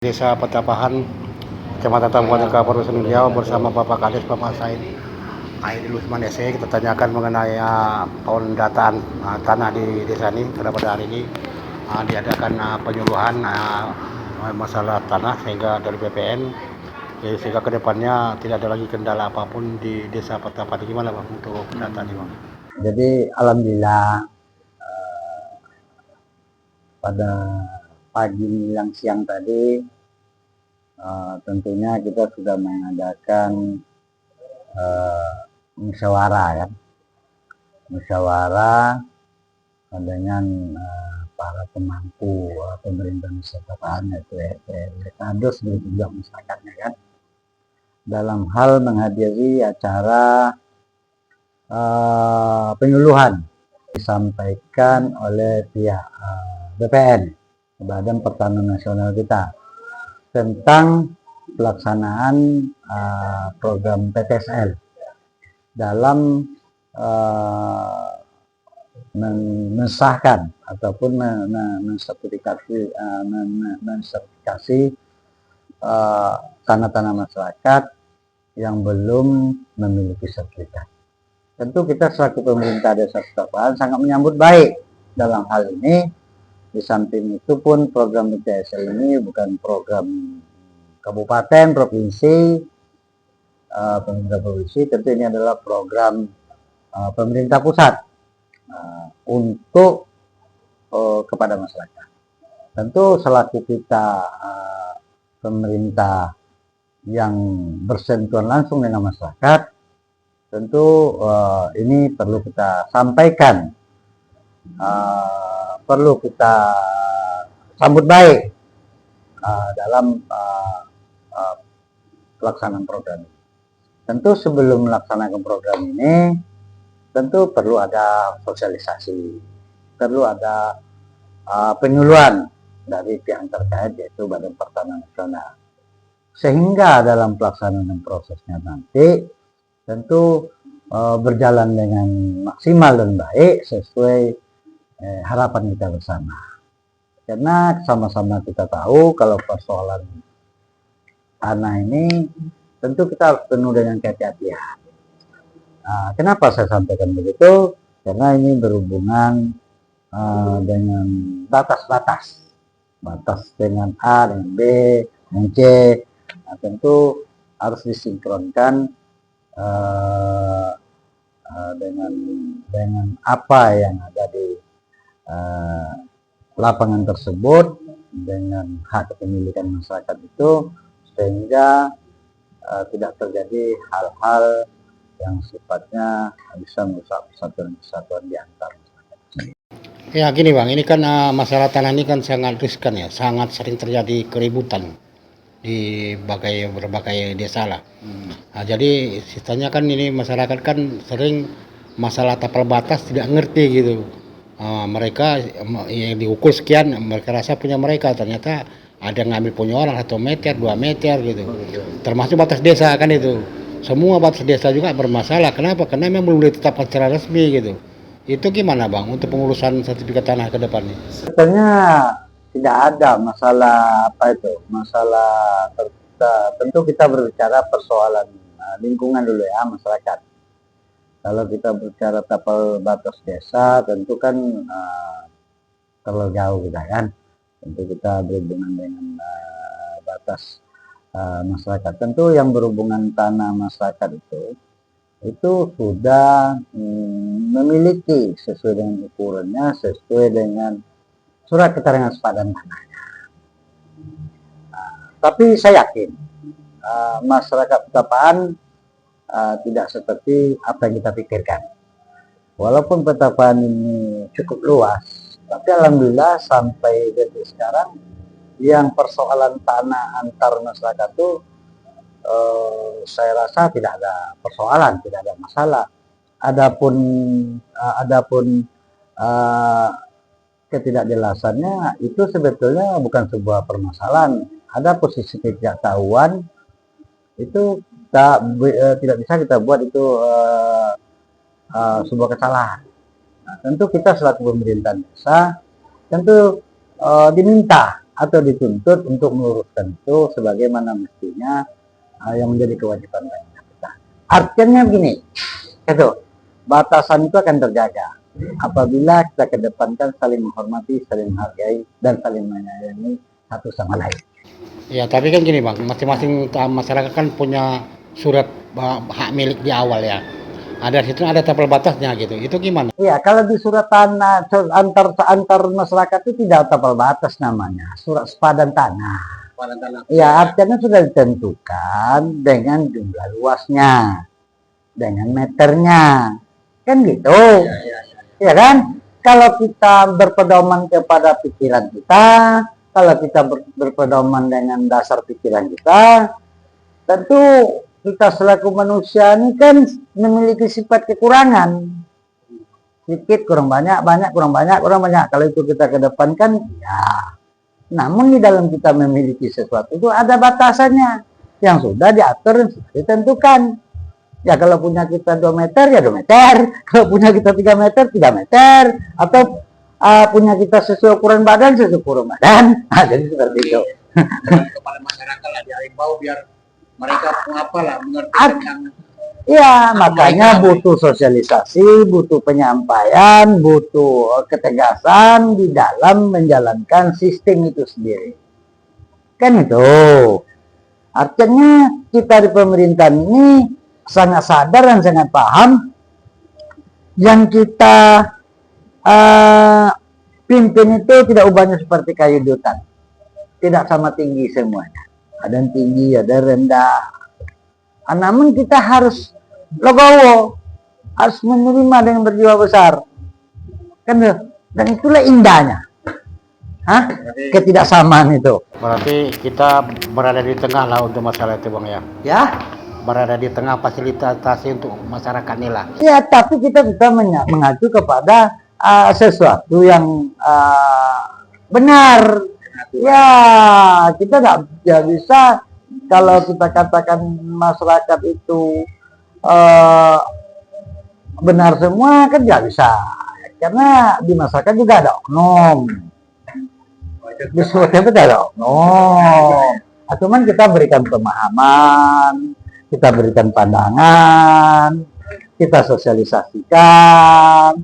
Desa Petapahan, Kecamatan Kabupaten Kapupaten Riau bersama Bapak Kades, Bapak Said Aidil Usman SE. Kita tanyakan mengenai pendataan tanah di desa ini. Karena pada hari ini diadakan penyuluhan masalah tanah sehingga dari BPN, sehingga kedepannya tidak ada lagi kendala apapun di desa Petapahan. Gimana Bang untuk pendataan ini Bang? Jadi alhamdulillah pada pagi menjelang siang tadi tentunya kita sudah mengadakan musyawarah dengan para pemangku pemerintah Nusantara, yaitu Kados dan juga masyarakatnya kan, dalam hal menghadiri acara penyuluhan disampaikan oleh pihak BPN, Badan Pertanahan Nasional kita, tentang pelaksanaan program PTSL dalam mensahkan ataupun mensertifikasi tanah-tanah masyarakat yang belum memiliki sertifikat. Tentu kita selaku pemerintah Desa Petapahan sangat menyambut baik dalam hal ini. Di samping itu pun program PTSL ini bukan program kabupaten, provinsi, pemerintah provinsi, tentu ini adalah program pemerintah pusat untuk kepada masyarakat. Tentu selaku kita pemerintah yang bersentuhan langsung dengan masyarakat, tentu ini perlu kita sampaikan, perlu kita sambut baik dalam pelaksanaan program ini. Tentu sebelum melaksanakan program ini, tentu perlu ada sosialisasi, perlu ada penyuluhan dari pihak terkait, yaitu Badan Pertanahan Nasional, sehingga dalam pelaksanaan prosesnya nanti tentu berjalan dengan maksimal dan baik sesuai harapan kita bersama. Karena sama-sama kita tahu kalau persoalan tanah ini tentu kita harus penuh dengan kehati-hatian. Kenapa saya sampaikan begitu? Karena ini berhubungan dengan batas dengan A, dengan B, dengan C. Tentu harus disinkronkan dengan apa yang ada di lapangan tersebut, dengan hak kepemilikan masyarakat itu, sehingga tidak terjadi hal-hal yang sifatnya bisa merusak persatuan di antara masyarakat. Ya gini Bang, ini kan masalah tanah ini kan sangat riskan ya, sangat sering terjadi keributan di berbagai desa lah. Nah, jadi sisanya kan ini masyarakat kan sering masalah tapal batas tidak ngerti gitu. Mereka yang diukur sekian, mereka rasa punya mereka, ternyata ada yang ngambil punya orang 1 meter, 2 meter gitu. Termasuk batas desa kan itu. Semua batas desa juga bermasalah. Kenapa? Karena memang belum ditetapkan secara resmi gitu. Itu gimana Bang untuk pengurusan sertifikat tanah ke depan nih? Sebenarnya tidak ada masalah masalah tentu kita berbicara persoalan lingkungan dulu ya, masyarakat. Kalau kita bicara tapal batas desa, tentu kan terlalu jauh kita kan. Tentu kita berhubungan dengan batas masyarakat. Tentu yang berhubungan tanah masyarakat itu sudah memiliki sesuai dengan ukurannya, sesuai dengan surat keterangan sepadan tanahnya. Tapi saya yakin masyarakat Petapahan tidak seperti apa yang kita pikirkan. Walaupun Petapahan ini cukup luas, tapi alhamdulillah sampai detik sekarang yang persoalan tanah antar masyarakat itu saya rasa tidak ada persoalan, tidak ada masalah. Adapun ketidakjelasannya itu sebetulnya bukan sebuah permasalahan. Ada posisi ketidaktahuan itu tidak bisa kita buat itu sebuah kesalahan. Nah, tentu kita selaku pemerintahan desa tentu diminta atau dituntut untuk meluruskan itu sebagaimana mestinya yang menjadi kewajiban kita. Artinya begini, itu batasan itu akan terjaga apabila kita kedepankan saling menghormati, saling menghargai, dan saling menyayangi satu sama lain. Ya, tapi kan gini Bang, masing-masing masyarakat kan punya surat hak milik di awal ya. Ada situ ada tapal batasnya gitu. Itu gimana? Iya, kalau di surat tanah antar masyarakat itu tidak tapal batas namanya, surat sepadan tanah. Ya, artinya sudah ditentukan dengan jumlah luasnya, dengan meternya, kan gitu. Ya kan? Kalau kita berpedoman kepada pikiran kita, kalau kita berpedoman dengan dasar pikiran kita, tentu kita selaku manusia ini kan memiliki sifat kekurangan. Sedikit kurang banyak, banyak kurang banyak, kurang banyak. Kalau itu kita kedepankan, ya. Namun di dalam kita memiliki sesuatu itu ada batasannya yang sudah diatur dan sudah ditentukan. Ya kalau punya kita 2 meter ya 2 meter, kalau punya kita 3 meter 3 meter, atau punya kita sesuai ukuran badan sesuai ukuran badan. Jadi seperti itu. Kepada masyarakat lah dihimbau biar mereka mengerti. Ya makanya butuh sosialisasi, butuh penyampaian, butuh ketegasan di dalam menjalankan sistem itu sendiri. Kan itu. Artinya kita di pemerintahan ini sangat sadar dan sangat paham yang kita pimpin itu tidak ubahnya seperti kayu di hutan, tidak sama tinggi semuanya, ada yang tinggi ada yang rendah. Namun kita harus legowo, harus menerima dengan berjiwa besar, kan? Dan itulah indahnya ketidaksamaan itu. Berarti kita berada di tengah lah untuk masalah itu Bang ya. Ya. Berada di tengah fasilitasi untuk masyarakat ini lah. Ya, tapi kita bisa mengacu kepada sesuatu yang benar. Ya, kita nggak bisa kalau kita katakan masyarakat itu benar semua kan nggak bisa. Karena di masyarakat juga ada oknum. Di seluruh tempat ada oknum. Cuman kita berikan pemahaman, kita berikan pandangan, kita sosialisasikan.